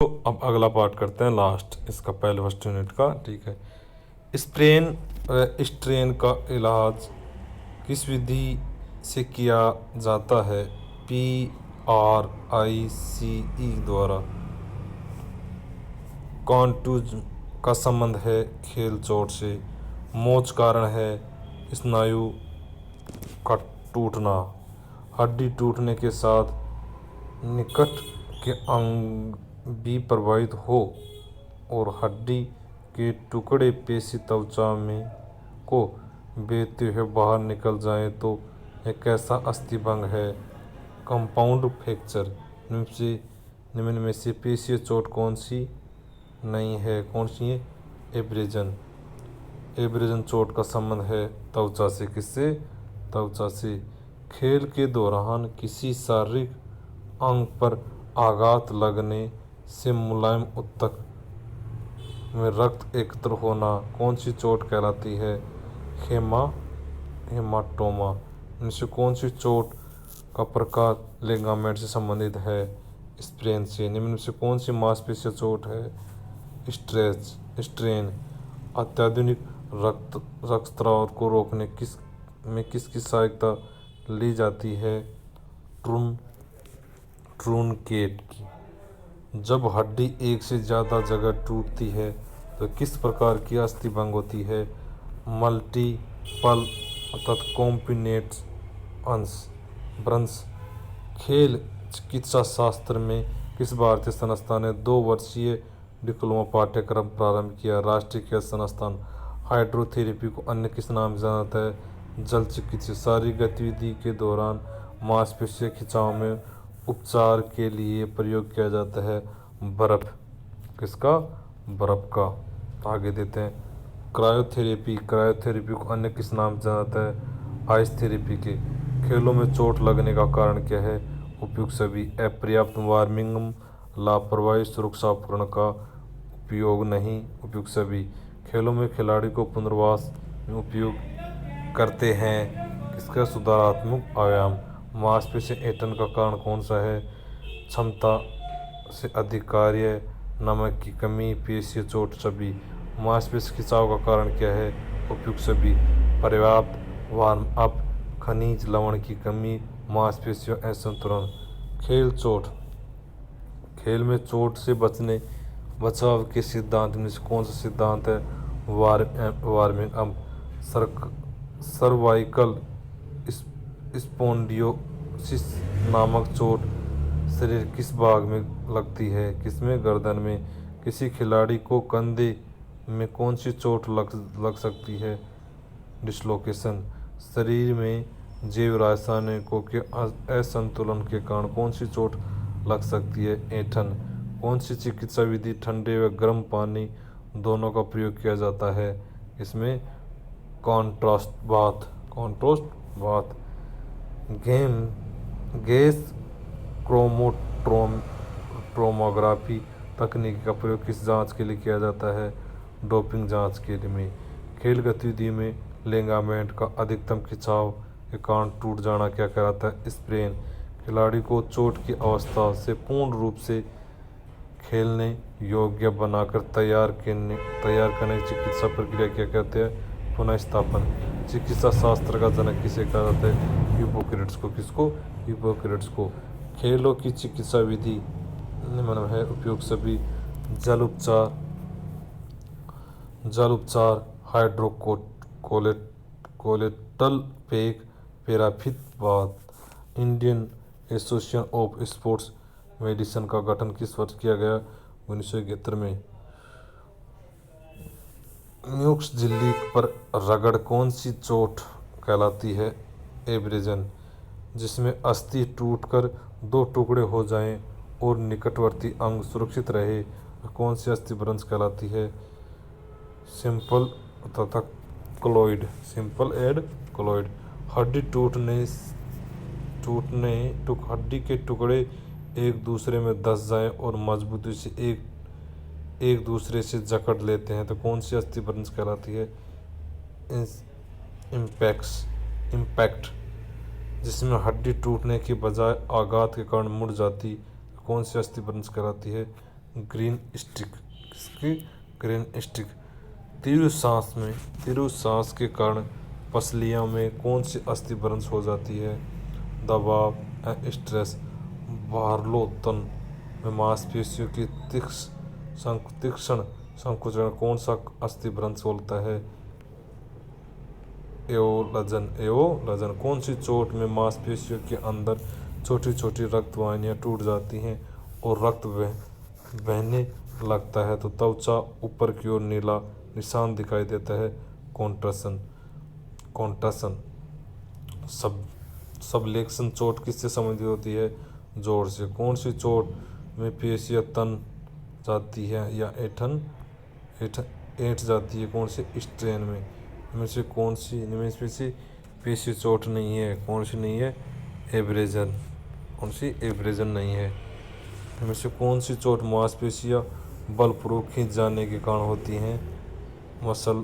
तो अब अगला पार्ट करते हैं लास्ट इसका पहले फर्स्ट यूनिट का। ठीक है। स्प्रेन स्ट्रेन का इलाज किस विधि से किया जाता है? PRICE द्वारा। कॉन्टूज का संबंध है खेल चोट से। मोच कारण है स्नायु का टूटना। हड्डी टूटने के साथ निकट के अंग भी प्रभावित हो और हड्डी के टुकड़े पेशी त्वचा में को बेधते हुए बाहर निकल जाएं तो यह कैसा अस्थिभंग है? Compound fracture. निम्न में से पेशीय चोट कौन सी नहीं है? कौन सी है? एब्रेजन। एब्रेजन चोट का संबंध है त्वचा से। किससे? त्वचा से। खेल के दौरान किसी शारीरिक अंग पर आघात लगने से मुलायम ऊतक में रक्त एकत्र होना कौन सी चोट कहलाती है? हेमाटोमा। इनसे कौन सी चोट का प्रकार लिगामेंट से संबंधित है? स्प्रेन से। निम्न में से कौन सी मांसपेशीय चोट है? स्ट्रेन। अत्याधुनिक रक्तस्राव को रोकने किसकी सहायता ली जाती है? ट्रूनकेट की। जब हड्डी एक से ज़्यादा जगह टूटती है तो किस प्रकार की अस्थिभंग होती है? मल्टीपल अर्थात कॉम्बिनेट भ्रंश। खेल चिकित्सा शास्त्र में किस भारतीय संस्थान ने 2 वर्षीय डिप्लोमा पाठ्यक्रम प्रारंभ किया? राष्ट्रीय खेल संस्थान। हाइड्रोथेरेपी को अन्य किस नाम से जाना जाता है? जल चिकित्सा। शारीरिक गतिविधि के दौरान मांसपेशियों खिंचाव में उपचार के लिए प्रयोग किया जाता है बर्फ। किसका? बर्फ का। आगे देते हैं क्रायोथेरेपी। क्रायोथेरेपी को अन्य किस नाम से जाना जाता है? आइस थेरेपी के। खेलों में चोट लगने का कारण क्या है? उपयुक्त सभी। अपर्याप्त वार्मिंग, लापरवाही, सुरक्षा उपकरण का उपयोग नहीं। उपयुक्त सभी। खेलों में खिलाड़ी को पुनर्वास में उपयोग करते हैं। किसका? सुधारात्मक आयाम। मांसपेशी ऐंठन का कारण कौन सा है? क्षमता से अधिक कार्य, नमक की कमी, पेशीय चोट सभी। मांसपेशी खिंचाव का कारण क्या है? उपयुक्त सभी। पर्याप्त वार्म अप, खनिज लवण की कमी, मांसपेशियों असंतुलन। खेल चोट। खेल में चोट से बचाव के सिद्धांत में से कौन सा सिद्धांत है? Warming up. सर्वाइकल स्पोंडिलोसिस नामक चोट शरीर किस भाग में लगती है? किसमें? गर्दन में। किसी खिलाड़ी को कंधे में कौन सी चोट लग सकती है? डिस्लोकेशन। शरीर में जैव रासायनिकों के असंतुलन के कारण कौन सी चोट लग सकती है? ऐंठन। कौन सी चिकित्सा विधि ठंडे व गर्म पानी दोनों का प्रयोग किया जाता है? इसमें contrast bath. Contrast bath. Gas chromatography तकनीक का प्रयोग किस जांच के लिए किया जाता है? डोपिंग जांच के लिए में। खेल गतिविधि में लिगामेंट का अधिकतम खिंचाव के कारण टूट जाना क्या कहलाता है? स्प्रेन। खिलाड़ी को चोट की अवस्था से पूर्ण रूप से खेलने योग्य बनाकर तैयार करने की चिकित्सा प्रक्रिया क्या कहते हैं? पुनः चिकित्सा शास्त्र का जनक किसे कहा जाता है? हिप्पोक्रेट्स को। किसको? हिप्पोक्रेट्स को। खेलों की चिकित्सा विधि निम्न है। उपयोग सभी। जल उपचार, hydrocollator pack, paraffin bath. Indian association of sports medicine का गठन किस वर्ष किया गया? 1971 में। न्यूक्स झिल्ली पर रगड़ कौन सी चोट कहलाती है? एब्रेजन। जिसमें अस्थि टूटकर 2 टुकड़े हो जाएं और निकटवर्ती अंग सुरक्षित रहे कौन सी अस्थिभ्रंश कहलाती है? सिंपल तथा क्लोइड। Simple and colloid. हड्डी हड्डी के टुकड़े एक दूसरे में धंस जाएं और मजबूती से एक दूसरे से जकड़ लेते हैं तो कौन सी अस्थिभ्रंश कहलाती है? इम्पैक्ट। जिसमें हड्डी टूटने के बजाय आघात के कारण मुड़ जाती कौन सी अस्थिभ्रंश कहलाती है? ग्रीन स्टिक, किसकी? Green stick. तीव्र सांस के कारण पसलियों में कौन सी अस्थिभ्रंश हो जाती है? दबाव या स्ट्रेस। भारोत्तोलन में मांसपेशियों की तीक्ष्ण संकुचन कौन सा अस्थिभ्रंश होता है? एओलजन। कौन सी चोट में मांसपेशियों के अंदर छोटी छोटी रक्त वाहिनियां टूट जाती हैं और रक्त बहने लगता है तो त्वचा ऊपर की ओर नीला निशान दिखाई देता है? कॉन्ट्रैक्शन। सबलेक्शन चोट किससे संबंधित होती है? जोड़ से। कौन सी चोट में पेशियां तन जाती है या ऐंठ जाती है? कौन से स्ट्रेन में? इनमें से कौन सी पेशी चोट नहीं है? कौन सी नहीं है? एब्रेजन। कौन सी? एब्रेजन नहीं है। इनमें से कौन सी चोट मांसपेशियां बलपूर्वक खींच जाने के कारण होती हैं? मसल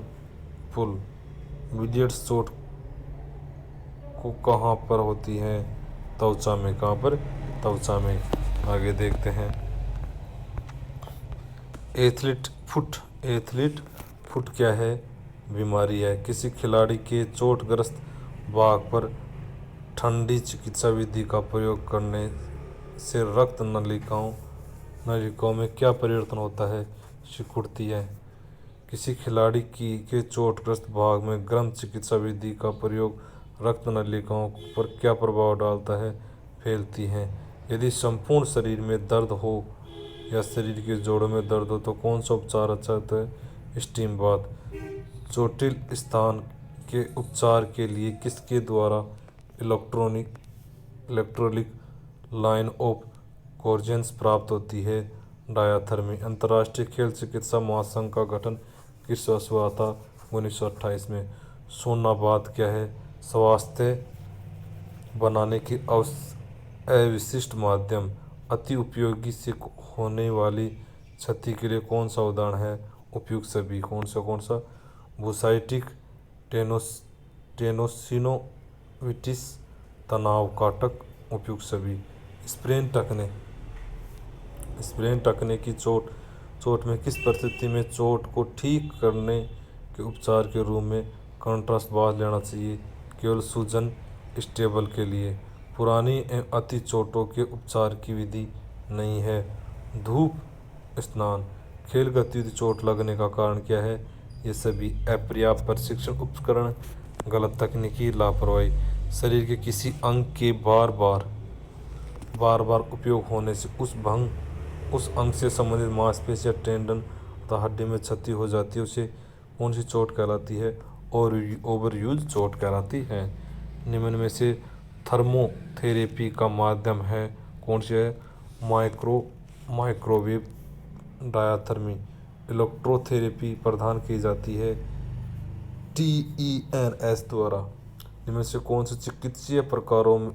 पुल। विलियर्ड्स चोट को कहाँ पर होती है? त्वचा में। कहाँ पर? त्वचा में। आगे देखते हैं। एथलीट फुट क्या है? बीमारी है। किसी खिलाड़ी के चोटग्रस्त भाग पर ठंडी चिकित्सा विधि का प्रयोग करने से रक्त नलिकाओं में क्या परिवर्तन होता है? सिकुड़ती है। किसी खिलाड़ी के चोटग्रस्त भाग में गर्म चिकित्सा विधि का प्रयोग रक्त नलिकाओं पर क्या प्रभाव डालता है? फैलती हैं। यदि संपूर्ण शरीर में दर्द हो या शरीर के जोड़ों में दर्द हो तो कौन सा उपचार अच्छा होता है? Steam bath. चोटिल स्थान के उपचार के लिए किसके द्वारा इलेक्ट्रोलिक लाइन ऑफ कोर्जेंस प्राप्त होती है? डायाथर्मी। अंतर्राष्ट्रीय खेल चिकित्सा महासंघ का गठन किस वर्ष हुआ था? 1928 में। सोना बाथ क्या है? स्वास्थ्य बनाने की अविशिष्ट माध्यम। अति उपयोगी से होने वाली क्षति के लिए कौन सा उदाहरण है? उपयुक्त सभी। कौन सा? बुसाइटिक टेनोसिनोविटिस तनाव काटक। उपयुक्त सभी। स्प्रेन टकने की चोट में किस परिस्थिति में चोट को ठीक करने के उपचार के रूप में कंट्रास्ट बाथ लेना चाहिए? केवल सूजन स्टेबल के लिए। पुरानी एवं अति चोटों के उपचार की विधि नहीं है। धूप स्नान। खेल गतिविधि चोट लगने का कारण क्या है? ये सभी। अपर्याप्त प्रशिक्षण उपकरण, गलत तकनीकी, लापरवाही। शरीर के किसी अंग के बार बार उपयोग होने से उस अंग से संबंधित मांसपेशी या टेंडन तथा हड्डी में क्षति हो जाती है, उसे कौन सी चोट कहलाती है? और ओवरयूज चोट कहलाती है। निम्न में से थर्मोथेरेपी का माध्यम है? कौन सी है? माइक्रोवेव। डायाथर्मी। इलेक्ट्रोथेरेपी प्रदान की जाती है TENS द्वारा। इनमें से कौन से चिकित्सीय प्रकारों में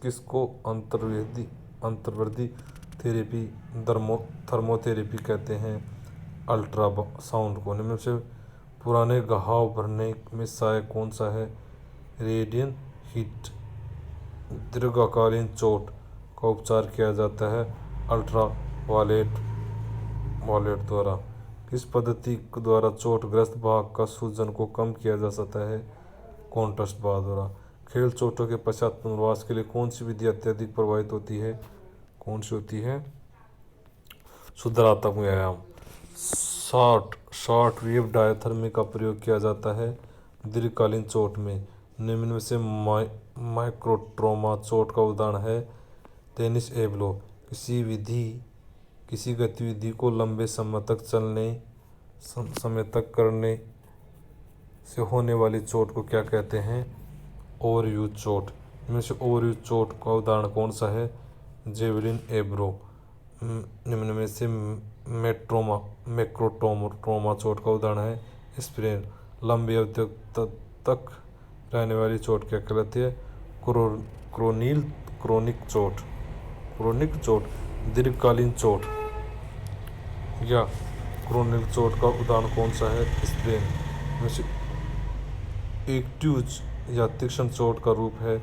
किसको अंतर्वर्ती थेरेपी थर्मोथेरेपी कहते हैं? अल्ट्रासाउंड को। इनमें से पुराने घाव भरने में सहायक कौन सा है? Radian heat. दीर्घकालीन चोट का उपचार किया जाता है अल्ट्रावायलेट द्वारा। किस पद्धति द्वारा चोटग्रस्त भाग का सूजन को कम किया जा सकता है? कॉन्ट्रास्ट बाथ द्वारा। खेल चोटों के पश्चात पुनर्वास के लिए कौन सी विधि अत्यधिक प्रभावित होती है? कौन सी होती है? सुधारात्मक व्यायाम। शॉर्ट वेव डायथर्मी का प्रयोग किया जाता है दीर्घकालीन चोट में। निम्न में से माइक्रोट्रोमा चोट का उदाहरण है? Tennis elbow. किसी गतिविधि को लंबे समय तक करने से होने वाली चोट को क्या कहते हैं? ओवरयूज चोट। इनमें से ओवरयूज चोट का उदाहरण कौन सा है? जेवलिन एब्रो। निम्न में से मैक्रोट्रोमा चोट का उदाहरण है? स्प्रेन। लंबी अवधि तक रहने वाली चोट क्या कहलाती है? क्रोनिक चोट। दीर्घकालीन चोट या क्रोनिक चोट का उदाहरण कौन सा है? स्प्रेन। में से एक्यूट या तीक्ष्ण चोट का रूप है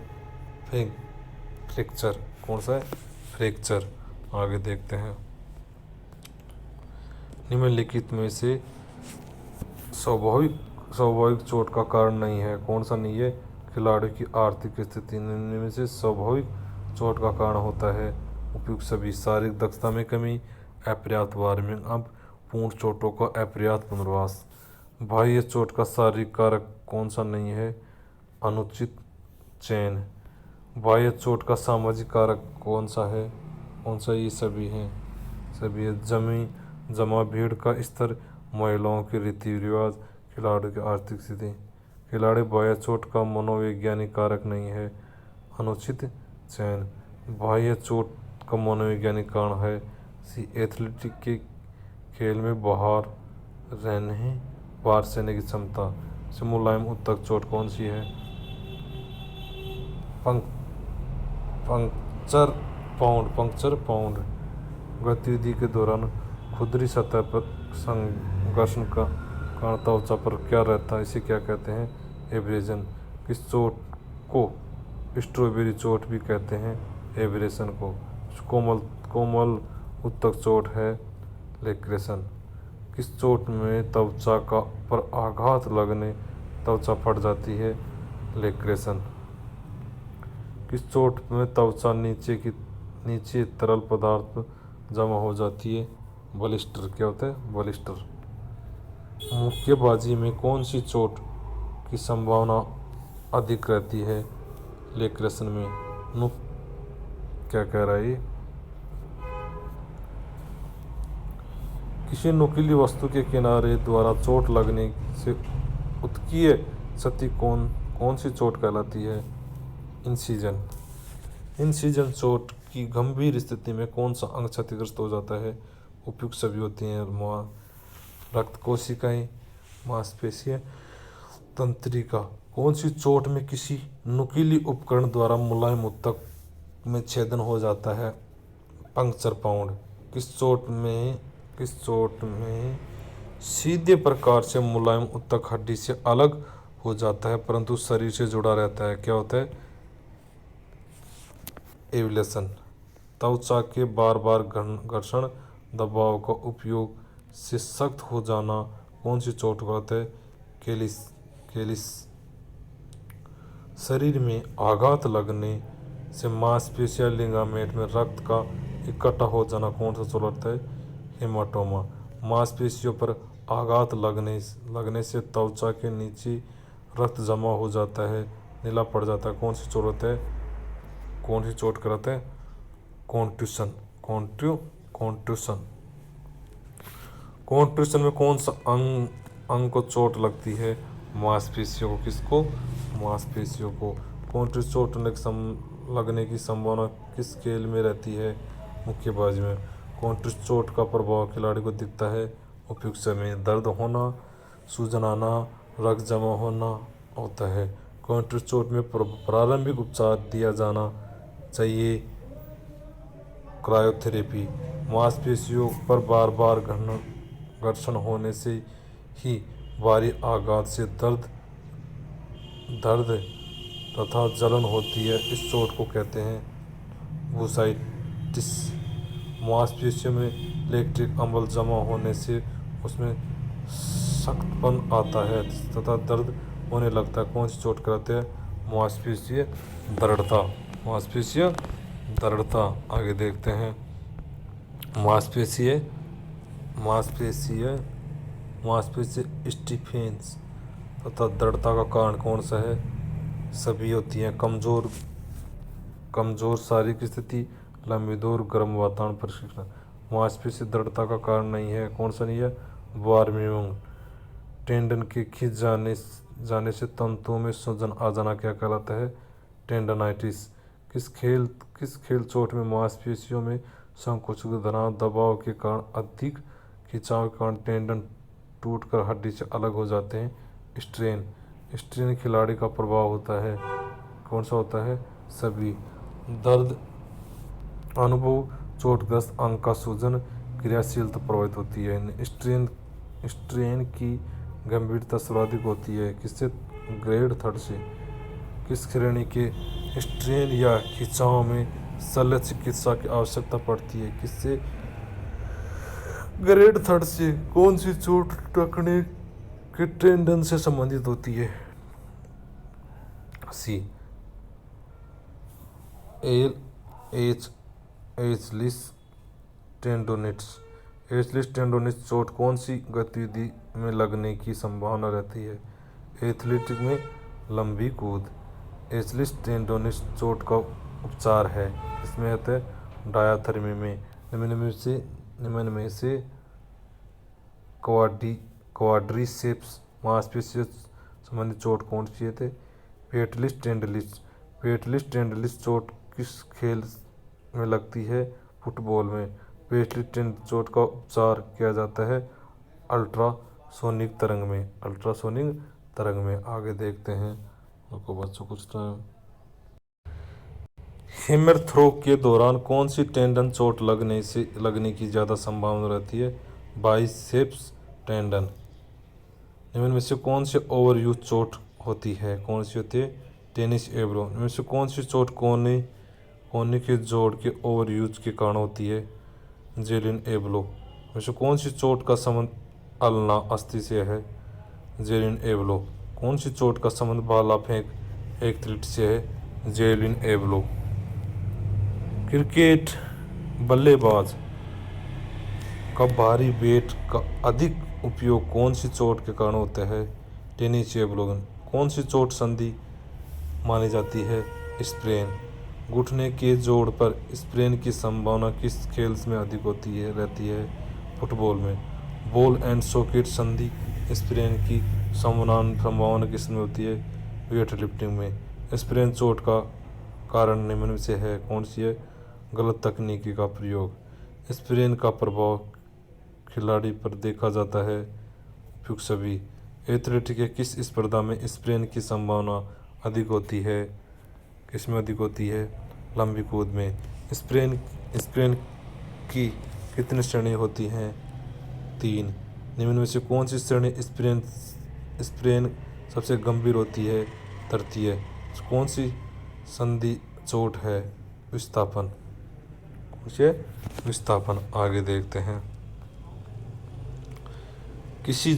फ्रैक्चर। कौन सा है? फ्रैक्चर। आगे देखते हैं। निम्नलिखित में से स्वाभाविक स्वाभाविक चोट का कारण नहीं है। कौन सा नहीं है? खिलाड़ी की आर्थिक स्थिति निम्न में से स्वाभाविक चोट का कारण होता है उपयुक्त सभी। शारीरिक दक्षता में कमी, अपर्याप्त वार्मिंग अप, पूर्ण चोटों का अपर्याप्त पुनर्वास। बाह्य चोट का शारीरिक कारक कौन सा नहीं है? अनुचित चयन। बाह्य चोट का सामाजिक कारक कौन सा है? कौन सा? ये सभी हैं, सभी है। जमा भीड़ का स्तर, महिलाओं के रीति रिवाज, खिलाड़ियों की आर्थिक स्थिति। खिलाड़ी बाह्य चोट का मनोवैज्ञानिक कारक नहीं है, अनुचित चयन। बाह्य चोट का मनोवैज्ञानिक कारण है सी एथलेटिक के खेल में बाहर सहने की क्षमता से। मुलायम उत्तक चोट कौन सी है? Puncture pound. गतिविधि के दौरान खुरदरी सतह पर घर्षण का कारण त्वचा पर क्या रहता है, इसे क्या कहते हैं? एब्रेजन। किस चोट को स्ट्रॉबेरी चोट भी कहते हैं? एब्रेशन को। कोमल उत्तक चोट है लेक्रेशन। किस चोट में त्वचा का पर आघात लगने त्वचा फट जाती है? लेक्रेशन। किस चोट में त्वचा नीचे तरल पदार्थ जमा हो जाती है? बलिस्टर। क्या होता है? बलिस्टर। मुक्केबाजी में कौन सी चोट की संभावना अधिक रहती है? लेक्रेशन में। क्या कह रहा है ये? किसी नुकीली वस्तु के किनारे द्वारा चोट लगने से उत्कीय क्षति कौन सी चोट कहलाती है? इंसिजन। इंसिजन चोट की गंभीर स्थिति में कौन सा अंग क्षतिग्रस्त हो जाता है? उपयुक्त सभी होती हैं। रक्त कोशिकाएं, मांसपेशियां, तंत्रिका। कौन सी चोट में किसी नुकीली उपकरण द्वारा मुलायम उत्तक में छेदन हो जाता है? Puncture pound. किस चोट में सीधे प्रकार से मुलायम उत्तक हड्डी से अलग हो जाता है परंतु शरीर से जुड़ा रहता है? क्या होता है? एविलेशन। त्वचा के बार बार घर्षण दबाव का उपयोग से सख्त हो जाना कौन सी चोट कहते हैं? केलिस। शरीर में आघात लगने से मांसपेशियां लिगामेंट में रक्त का इकट्ठा हो जाना कौन सा चोट होता है? हेमाटोमा। मांसपेशियों पर आघात लगने से त्वचा के नीचे रक्त जमा हो जाता है, नीला पड़ जाता है, कौन सी चोट होता है? कौन सी चोट कहते हैं? कॉन्ट्यूशन। कॉन्ट्यूशन में कौन सा अंग को चोट लगती है? मांसपेशियों को। किसको? मांसपेशियों को। कॉन्ट्यूशन चोट लगने की संभावना किस खेल में रहती है? मुक्केबाजी में। कॉन्ट्यूशन चोट का प्रभाव खिलाड़ी को दिखता है उपयुक्त समय। दर्द होना, सूजन आना, रक्त जमा होना होता है। कॉन्ट्यूशन चोट में प्रारंभिक उपचार दिया जाना चाहिए, क्रायोथेरेपी। मांसपेशियों पर बार बार घर्षण होने से ही भारी आघात से दर्द तथा जलन होती है, इस चोट को कहते हैं बुसाइटिस। मांसपेशियों में लैक्टिक अम्ल जमा होने से उसमें सख्तपन आता है तथा दर्द होने लगता है, कौन सी चोट कहते हैं? मांसपेशीय दृढ़ता। मांसपेशीय दृढ़ता। आगे देखते हैं। मांसपेशीय स्टिफनेस तथा दृढ़ता का कारण कौन सा है? सभी होती हैं। कमजोर शारीरिक स्थिति, लंबी दूर, गर्म वातावरण, प्रशिक्षण। मांसपेशी दृढ़ता का कारण नहीं है, कौन सा नहीं है? वार्मिंग। टेंडन के खिंच जाने से तंतुओं में सूजन आ जाना क्या कहलाता है? टेंडनाइटिस। किस खेल चोट में मांसपेशियों में संकुचित दबाव के कारण अधिक खिंचाव के कारण टेंडन टूटकर हड्डी से अलग हो जाते हैं? स्ट्रेन खिलाड़ी का प्रभाव होता है, कौन सा होता है? सभी। दर्द अनुभव, चोटग्रस्त अंग का सूजन, क्रियाशीलता प्रभावित होती है। स्ट्रेन की गंभीरता सर्वाधिक होती है किससे? ग्रेड 3 से। किस श्रेणी के स्ट्रेन या खिंचाव में शल्य चिकित्सा की आवश्यकता पड़ती है? किससे? ग्रेड थर्ड से कौन सी चोट टखने के टेंडन से संबंधित होती है? C L H एचलिस टेंडोनिट्स। एचलिस टेंडोनिट्स चोट कौन सी गतिविधि में लगने की संभावना रहती है? एथलेटिक में, लंबी कूद। एचलिस टेंडोनिट्स चोट का उपचार है, इसमें होता है डायाथर्मी में। निम्न में से क्वाड्रिसेप्स मांसपेशियों संबंधित चोट कौन सी है? पेटलिस टेंडलिस। पेटलिस टेंडलिस चोट किस खेल में लगती है? फुटबॉल में। पेटलिस टेंडलिस चोट का उपचार किया जाता है अल्ट्रासोनिक तरंग में। अल्ट्रासोनिक तरंग में। आगे देखते हैं आपको बच्चों कुछ टाइम। हैमर थ्रो के दौरान कौन सी टेंडन चोट लगने की ज़्यादा संभावना रहती है? Biceps tendon. निम्न में से कौन से ओवरयूज चोट होती है? कौन सी होती है? Tennis elbow. इनमें से कौन सी चोट कोहनी के जोड़ के ओवरयूज के कारण होती है? जेलिन एल्बो। इनमें से कौन सी चोट का संबंध अल्ना अस्थि से है? जेलिन एल्बो। कौन सी चोट का संबंध भाला फेंक एथलीट से है? जेलिन एल्बो। क्रिकेट बल्लेबाज का भारी बैट का अधिक उपयोग कौन सी चोट के कारण होता है? Tennis elbow. कौन सी चोट संधि मानी जाती है? स्प्रेन। घुटने के जोड़ पर स्प्रेन की संभावना किस खेल में अधिक रहती है? फुटबॉल में। बॉल एंड सॉकेट संधि स्प्रेन की संभावना किस में होती है? वेट लिफ्टिंग में। स्प्रेन चोट का कारण निम्न में से है कौन सी है? गलत तकनीकी का प्रयोग। स्प्रेन का प्रभाव खिलाड़ी पर देखा जाता है उपयुक्त सभी। एथलेटिक के किस स्पर्धा में स्प्रेन की संभावना अधिक होती है? किसमें अधिक होती है? लंबी कूद में। स्प्रेन की कितनी श्रेणी होती हैं? 3। निम्न में से कौन सी श्रेणी स्प्रेन सबसे गंभीर होती है? तृतीय। कौन सी संधि चोट है? विस्थापन। विस्थापन। आगे देखते हैं। किसी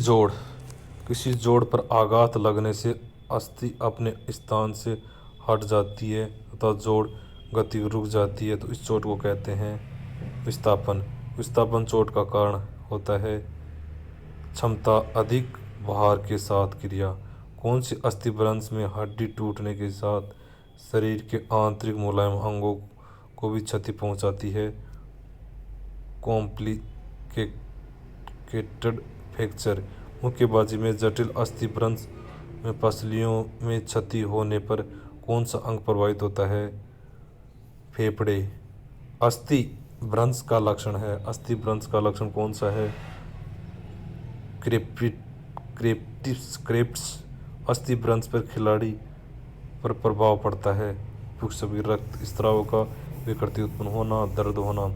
जोड़ पर आघात लगने से अस्थि अपने स्थान से हट जाती है तथा जोड़ गति रुक जाती है, तो इस चोट को कहते हैं विस्थापन। विस्थापन चोट का कारण होता है क्षमता अधिक भार के साथ क्रिया। कौन सी अस्थिभ्रंश में हड्डी टूटने के साथ शरीर के आंतरिक मुलायम अंगों को भी क्षति पहुंचाती है? Complicated fracture. मुक्केबाजी में जटिल अस्थिभ्रंश में पसलियों में क्षति होने पर कौन सा अंग प्रभावित होता है? फेफड़े। अस्थिभ्रंश का लक्षण है। अस्थिभ्रंश का लक्षण कौन सा है? क्रेप्स। अस्थिभ्रंश पर खिलाड़ी पर प्रभाव पड़ता है उपयुक्त सभी। रक्त स्राव का विकृति उत्पन्न होना, दर्द होना।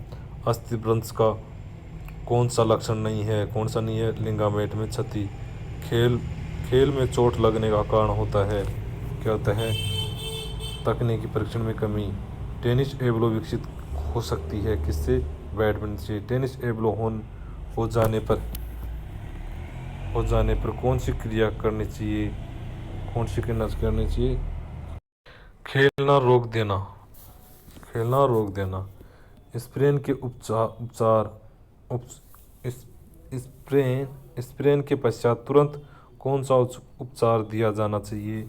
अस्थिभ्रंश का कौन सा लक्षण नहीं है? कौन सा नहीं है? लिगामेंट में क्षति। खेल में चोट लगने का कारण होता है क्या होता है? तकनीकी परीक्षण में कमी। टेनिस एल्बो विकसित हो सकती है किससे? बैडमिंटन से। टेनिस एल्बो हो जाने पर कौन सी क्रिया करनी चाहिए? कौन सी क्रिया करनी चाहिए? खेलना रोक देना। स्प्रेन के स्प्रेन के पश्चात तुरंत कौन सा उपचार दिया जाना चाहिए?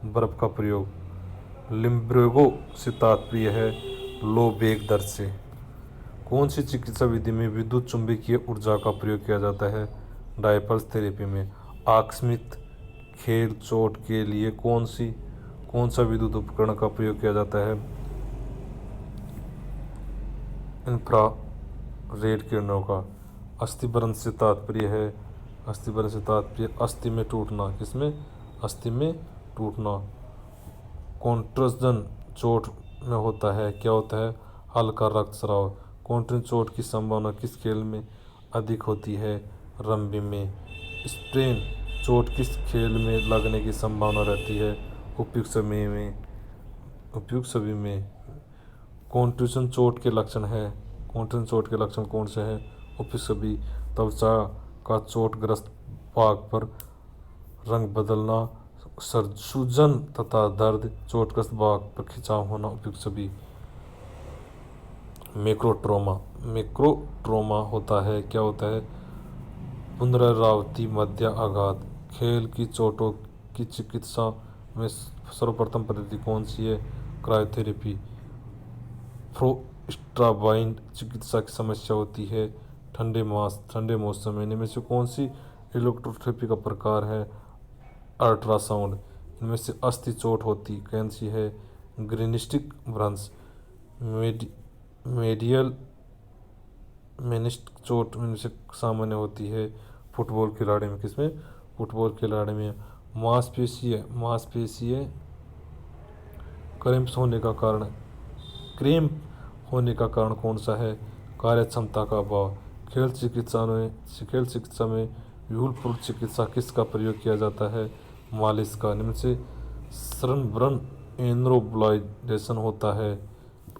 बर्फ का प्रयोग। लिम्ब्रेगो से तात्पर्य है लो वेग दर से। कौन सी चिकित्सा विधि में विद्युत चुंबकीय ऊर्जा का प्रयोग किया जाता है? डायपल्स थेरेपी में। आकस्मिक खेल चोट के लिए कौन सा विद्युत उपकरण का प्रयोग किया जाता है? इंफ्रारेड किरणों का। अस्थिभ्रंश से तात्पर्य अस्थि में टूटना। किसमें? अस्थि में टूटना। कॉन्ट्रजन चोट में होता है क्या होता है? हल्का रक्तस्राव। कॉन्ट्रजन चोट की संभावना किस खेल में अधिक होती है? रग्बी में। स्प्रेन चोट किस खेल में लगने की संभावना रहती है? उपयुक्त सभी में। कॉन्ट्रजन चोट के लक्षण कौन से हैं? उपयुक्त सभी। त्वचा का चोटग्रस्त भाग पर रंग बदलना, सूजन तथा दर्द, चोटग्रस्त भाग पर खिंचाव होना उपयुक्त सभी। मैक्रोट्रोमा, मैक्रोट्रोमा होता है, क्या होता है? पुनरावृत्ति मध्य आघात। खेल की चोटों की चिकित्सा में सर्वप्रथम पद्धति कौन सी है? क्रायोथेरेपी। फ्रोस्ट्राबाइन चिकित्सा की समस्या होती है ठंडे मौसम में। इनमें से कौन सी इलेक्ट्रोथेरेपी का प्रकार है? अल्ट्रासाउंड। इनमें से अस्थि चोट होती कौन सी है? ग्रेनिस्टिक भ्रंश। मेडियल मेनिस्ट चोट इनमें से सामान्य होती है फुटबॉल खिलाड़ी में। किसमें? फुटबॉल खिलाड़ी में। मांसपेशीय क्रैम्प्स होने का कारण, क्रैम्प होने का कारण कौन सा है? कार्यक्षमता का अभाव। खेल चिकित्सा में व्हीलपुल चिकित्सा किसका प्रयोग किया जाता है? मालिश का। इनमें से स्तनबर्न एनरोब्लाइजेशन होता है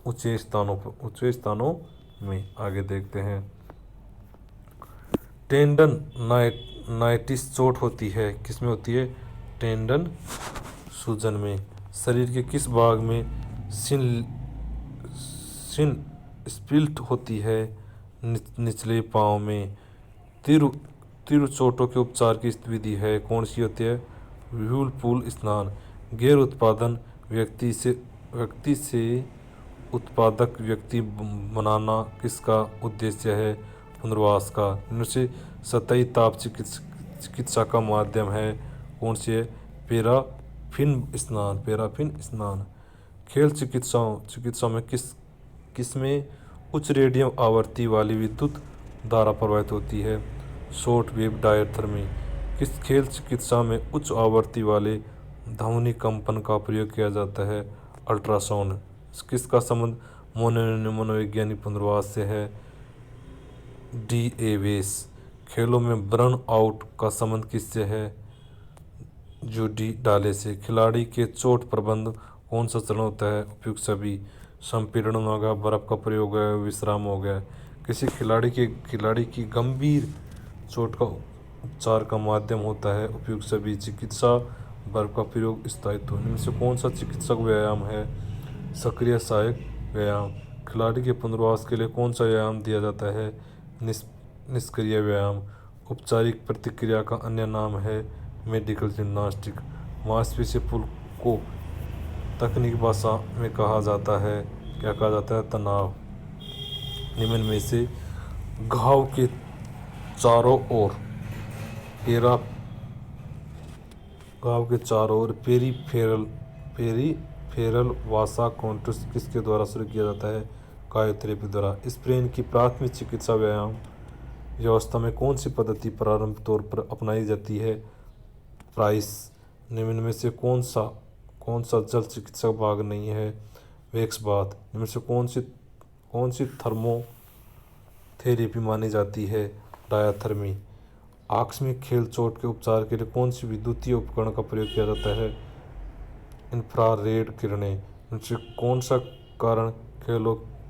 ऊंचे स्थानों में। आगे देखते हैं। टेंडन नाइटिस चोट होती है, किसमें होती है? टेंडन सूजन में। शरीर के किस भाग में सिन स्प्लिट होती है? निचले पाँव में। तीव्र चोटों के उपचार की विधि है, कौन सी होती है? व्हीलपुल स्नान। गैर उत्पादन व्यक्ति से उत्पादक व्यक्ति बनाना किसका उद्देश्य है? पुनर्वास का। इनमें से सतही ताप चिकित्सा का माध्यम है, कौन सी है? पैराफिन स्नान। खेल चिकित्सा में किसमें उच्च रेडियम आवृत्ति वाली विद्युत धारा प्रवाहित होती है? Short wave diathermy. किस खेल चिकित्सा में उच्च आवृत्ति वाले ध्वनि कंपन का प्रयोग किया जाता है? अल्ट्रासाउंड। किसका संबंध मनोवैज्ञानिक पुनर्वास से है? डी एवेस। खेलों में बर्न आउट का संबंध किससे है? जूडी डाले से। खिलाड़ी के चोट प्रबंधन कौन सा चरण होता है? उपयुक्त सभी। संपीड़न हो गया, बर्फ का प्रयोग है, विश्राम हो गया। किसी खिलाड़ी की गंभीर चोट का उपचार का माध्यम होता है उपयुक्त सभी। चिकित्सा, बर्फ का प्रयोग, स्थायित्व। इनमें से कौन सा चिकित्सक व्यायाम है? सक्रिय सहायक व्यायाम। खिलाड़ी के पुनर्वास के लिए कौन सा व्यायाम दिया जाता है? निष्क्रिय व्यायाम। औपचारिक प्रतिक्रिया का अन्य नाम है मेडिकल जिम्नास्टिक। मांसपेशी पुल को तकनीकी भाषा में कहा जाता है, क्या कहा जाता है? तनाव। निम्न में से घाव के चारों ओर पेरीफेरल वासा कॉन्ट्रस किसके द्वारा शुरू किया जाता है? क्रायोथेरेपी द्वारा। स्प्रेन की प्राथमिक चिकित्सा व्यायाम व्यवस्था में कौन सी पद्धति प्रारंभिक तौर पर अपनाई जाती है? प्राइस। निम्न में से कौन सा जल चिकित्सा भाग नहीं है? Wax bath. इनमें से कौन सी थर्मोथेरेपी मानी जाती है? डायाथर्मी। आकस्मिक खेल चोट के उपचार के लिए कौन सी विद्युतीय उपकरण का प्रयोग किया जाता है? इंफ्रारेड किरणें। इनसे कौन सा कारण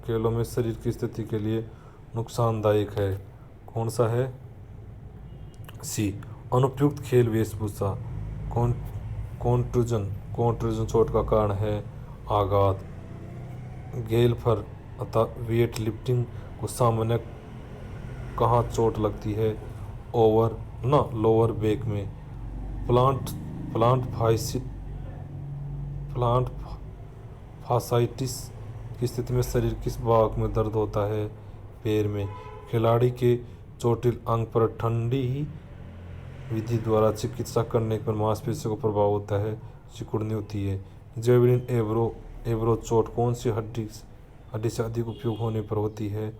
खेलों में शरीर की स्थिति के लिए नुकसानदायक है? कौन सा है? सी। अनुपयुक्त खेल वेशभूषा। कॉन्ट्रूजन चोट का कारण है आघात। गेलफर अतः वेट लिफ्टिंग को सामान्य कहाँ चोट लगती है? लोअर बैक में। प्लांट फासाइटिस की स्थिति में शरीर किस भाग में दर्द होता है? पैर में। खिलाड़ी के चोटिल अंग पर ठंडी विधि द्वारा चिकित्सा करने पर मांसपेशियों को प्रभाव होता है, सिकुड़नी होती है। जेवलिन एब्रो चोट कौन सी हड्डी से अधिक उपयोग होने पर होती है?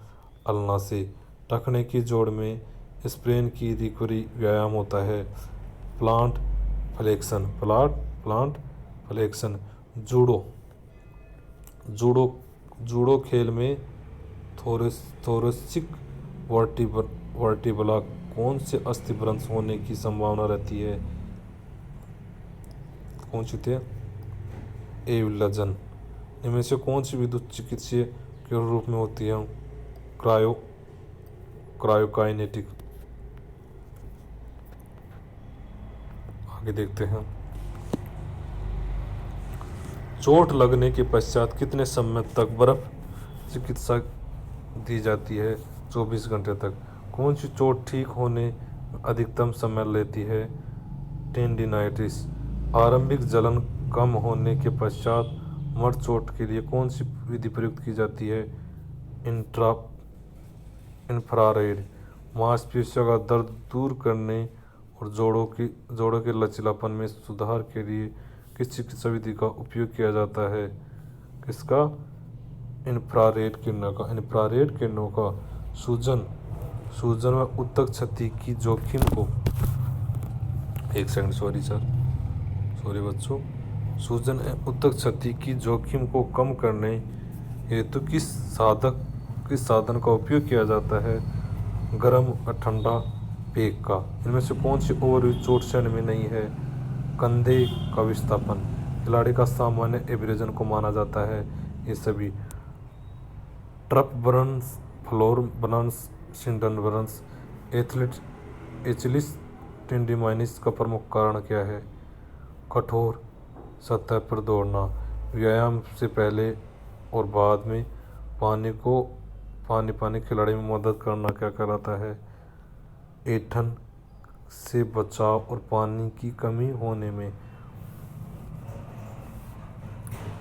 अल्ना से। टखने की जोड़ में स्प्रेन की रिकवरी व्यायाम होता है प्लांट फ्लेक्शन। जूडो खेल में थोरेसिक वर्टिब्रा कौन से अस्थिभ्रंश होने की संभावना रहती है? कौन सी होती है? एविलजन। इनमें से कौन सी विद्युत चिकित्सीय के रूप में होती है? क्रायोकाइनेटिक। आगे देखते हैं। चोट लगने के पश्चात कितने समय तक बर्फ चिकित्सा दी जाती है? 24 घंटे तक। कौन सी चोट ठीक होने में अधिकतम समय लेती है? टेंडिनाइटिस। आरंभिक जलन कम होने के पश्चात मर्द चोट के लिए कौन सी विधि प्रयुक्त की जाती है? इंफ्रारेड। मांसपेशियों का दर्द दूर करने और जोड़ों के लचीलापन में सुधार के लिए किस चिकित्सा विधि का उपयोग किया जाता है? किसका? इंफ्रारेड किरणों का। इंफ्रारेड किरणों का सूजन व उत्तक क्षति की जोखिम को, एक सेकंड, सॉरी बच्चों। सूजन एवं उत्तक क्षति की जोखिम को कम करने हेतु किस साधन का उपयोग किया जाता है? गर्म और ठंडा पेय का। इनमें से कौन सी ओवरयूज चोट सहने में नहीं है? कंधे का विस्थापन। खिलाड़ी का सामान्य एब्रेजन को माना जाता है। ये सभी turf burns, floor burns, cinder burns, Achilles tendinitis का प्रमुख कारण क्या है? कठोर सतह पर दौड़ना। व्यायाम से पहले और बाद में पानी खिलाड़ी में मदद करना क्या कहलाता है? ऐंठन से बचाव और पानी की कमी होने में।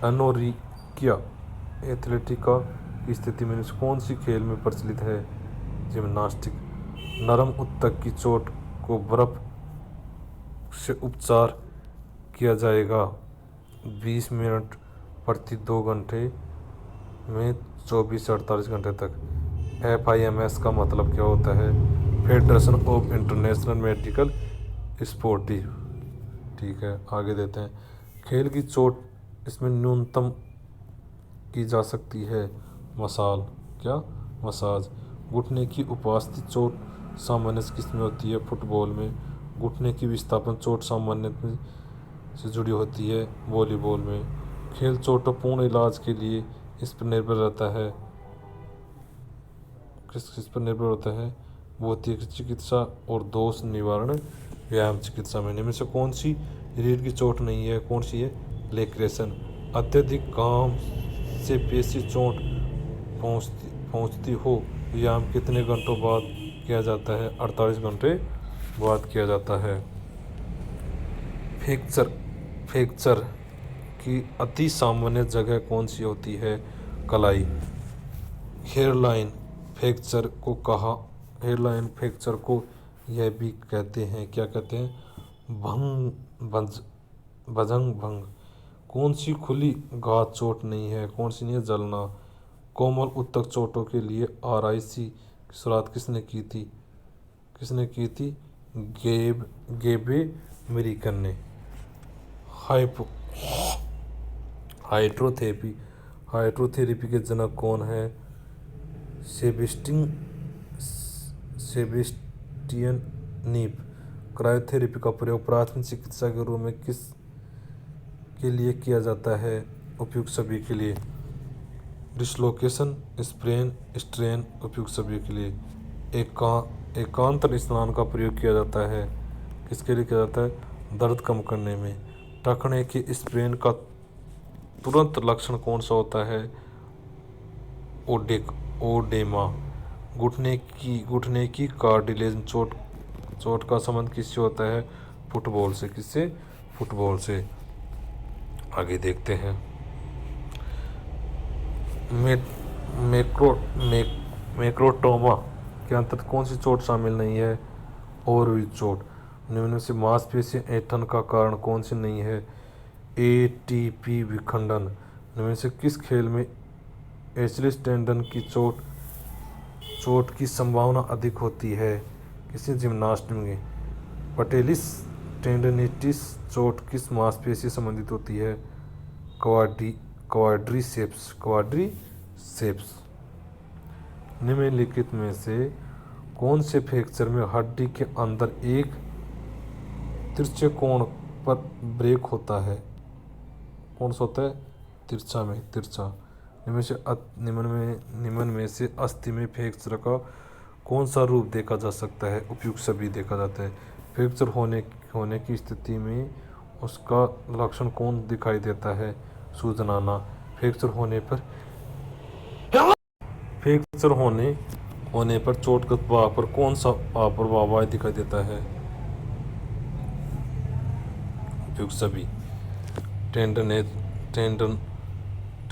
एनोरेक्सिया एथलेटिका की स्थिति में कौन सी खेल में प्रचलित है? जिम्नास्टिक। नरम उत्तक की चोट को बर्फ से उपचार किया जाएगा 20 मिनट प्रति 2 घंटे में 24 से 48 घंटे तक। FIMS का मतलब क्या होता है? Federation of international medical sportive. ठीक है, आगे देते हैं। खेल की चोट इसमें न्यूनतम की जा सकती है मसाज। घुटने की उपास्थि चोट सामान्य किस में होती है? फुटबॉल में। घुटने की विस्थापन चोट सामान्य से जुड़ी होती है वॉलीबॉल में। खेल चोटों पूर्ण इलाज के लिए इस पर निर्भर रहता है, किस पर निर्भर होता है? भौतिक चिकित्सा और दोष निवारण व्यायाम चिकित्सा में। इनमें से कौन सी रीढ़ की चोट नहीं है? कौन सी है? लेक्रेशन। अत्यधिक काम से पेशी चोट पहुंचती हो व्यायाम कितने घंटों बाद किया जाता है? 48 घंटे बाद किया जाता है। फ्रैक्चर की अति सामान्य जगह कौन सी होती है? कलाई। हेयरलाइन फ्रैक्चर को यह भी कहते हैं, क्या कहते हैं? भंजन भंग। कौन सी खुली घात चोट नहीं है? कौन सी नहीं है? जलना। कोमल उत्तक चोटों के लिए RIC की शुरुआत किसने की थी? गेबे अमेरिकन ने। हाइड्रोथेरेपी के जनक कौन है? सेबेस्टियन नीप। क्रायोथेरेपी का प्रयोग प्राथमिक चिकित्सा के रूप में किस के लिए किया जाता है? उपयुक्त सभी के लिए। डिसलोकेशन, स्ट्रेन उपयुक्त सभी के लिए। एकांत स्नान का प्रयोग किया जाता है, किसके लिए किया जाता है? दर्द कम करने में। टखने के स्प्रेन का तुरंत लक्षण कौन सा होता है? ओडेमा। घुटने की कार्टिलेज चोट का संबंध किससे होता है? फुटबॉल से। किससे? फुटबॉल से। आगे देखते हैं। मैक्रोटोमा के अंतर्गत कौन सी चोट शामिल नहीं है? ओवरयूज चोट। निम्न से मांसपेशी ऐंठन का कारण कौन सी नहीं है? ATP विखंडन। निम्न से किस खेल में एचिलिस टेंडन की चोट की संभावना अधिक होती है? किसी जिम्नास्ट में। पटेलिस टेंडनिटिस चोट किस मांसपेशी संबंधित होती है? क्वाड्रीसेप्स। निम्नलिखित में से कौन से फ्रैक्चर में हड्डी के अंदर एक तिरछे कोण पर ब्रेक होता है? कौन सा होता है? तिरछा। निम्न में से अस्थि में फ्रैक्चर का कौन सा रूप देखा जा सकता है? उपयुक्त सभी देखा जाता है। फ्रैक्चर होने होने की स्थिति में उसका लक्षण कौन दिखाई देता है? सूजन आना। फ्रैक्चर होने पर फ्रैक्चर होने पर चोटग्रस्त भाग पर कौन सा प्रभाव दिखाई देता है? उपयुक्त सभी। टेंडनेस टेंडन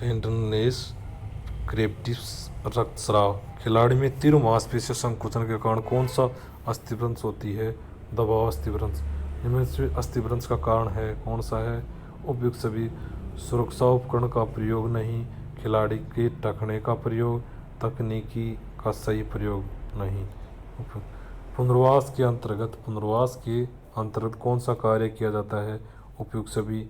टेंडननेस, क्रेप्टिस, रक्तस्राव। खिलाड़ी में तीव्र मांसपेशी संकुचन के कारण कौन सा अस्थिभ्रंश होती है? दबाव अस्थिभ्रंश। इनमें से अस्थिभ्रंश का कारण है कौन सा है? उपयुक्त सभी। सुरक्षा उपकरण का प्रयोग नहीं, खिलाड़ी के टखने का प्रयोग, तकनीकी का सही प्रयोग नहीं। पुनर्वास के अंतर्गत कौन सा कार्य किया जाता है? उपयुक्त सभी।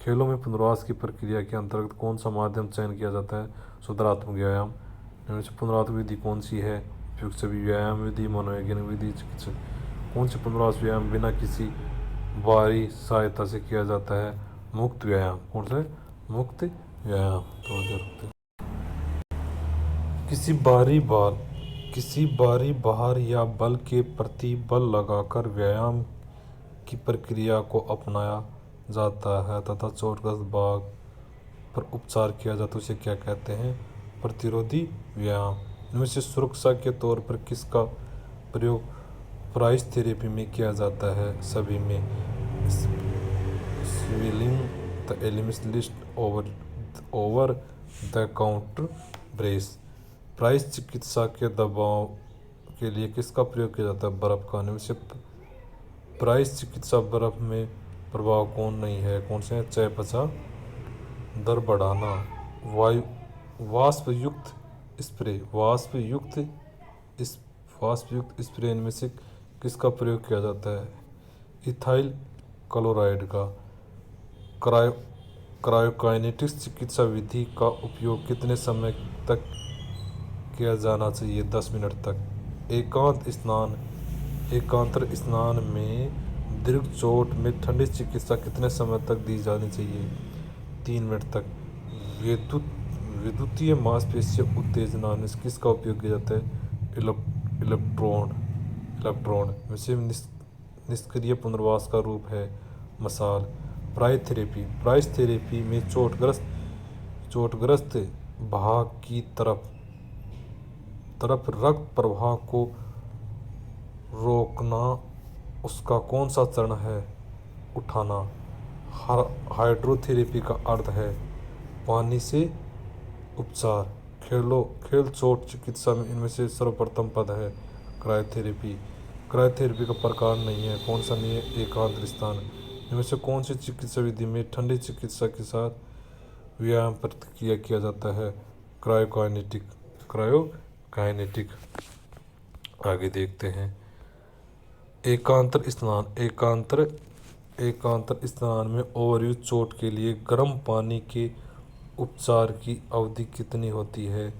खेलों में पुनर्वास की प्रक्रिया के अंतर्गत कौन सा माध्यम चयन किया जाता है? सुधारात्मक व्यायाम। इनमें से पुनरात्मक विधि कौन सी है? उपयुक्त सभी। व्यायाम विधि, मनोवैज्ञानिक विधि, चिकित्सा। कौन से पुनर्वास व्यायाम बिना किसी बाहरी सहायता से किया जाता है? मुक्त व्यायाम। कौन सा? मुक्त व्यायाम। किसी बाहरी भार या बल के प्रति बल लगाकर व्यायाम की प्रक्रिया को अपनाया जाता है तथा चोटग्रस्त भाग पर उपचार किया जाता है, उसे क्या कहते हैं? प्रतिरोधी व्यायाम। इनमें से सुरक्षा के तौर पर किसका प्रयोग प्राइस थेरेपी में किया जाता है? सभी में। स्विलिंग द एलिमिस list over the counter brace. Price चिकित्सा के दबाव के लिए किसका प्रयोग किया जाता है? बर्फ का। इनमें से प्राइस चिकित्सा बर्फ में प्रभाव कौन नहीं है? कौन से? चयापचय दर बढ़ाना। वाष्पयुक्त स्प्रे इनमें से किसका प्रयोग किया जाता है? इथाइल क्लोराइड का। क्रायोकाइनेटिक्स चिकित्सा विधि का उपयोग कितने समय तक किया जाना चाहिए? 10 मिनट तक। एकांतर स्नान में दीर्घ चोट में ठंडी चिकित्सा कितने समय तक दी जानी चाहिए? 3 मिनट तक। विद्युतीय मांसपेशी उत्तेजना में किसका उपयोग किया जाता है? इलेक्ट्रोड। वैसे निष्क्रिय पुनर्वास का रूप है मसाल। प्राइस थेरेपी में चोटग्रस्त भाग की तरफ रक्त प्रवाह को रोकना उसका कौन सा चरण है? उठाना। हाइड्रोथेरेपी का अर्थ है पानी से उपचार। खेल चोट चिकित्सा में इनमें से सर्वप्रथम पद है क्रायोथेरेपी का प्रकार नहीं है। कौन सा नहीं है? एकांत स्थान। इनमें से कौन सी चिकित्सा विधि में ठंडी चिकित्सा के साथ व्यायाम प्रतिक्रिया किया जाता है? क्रायोकाइनेटिक। आगे देखते हैं। एकांतर स्नान में ओवरयूज चोट के लिए गर्म पानी के उपचार की अवधि कितनी होती है?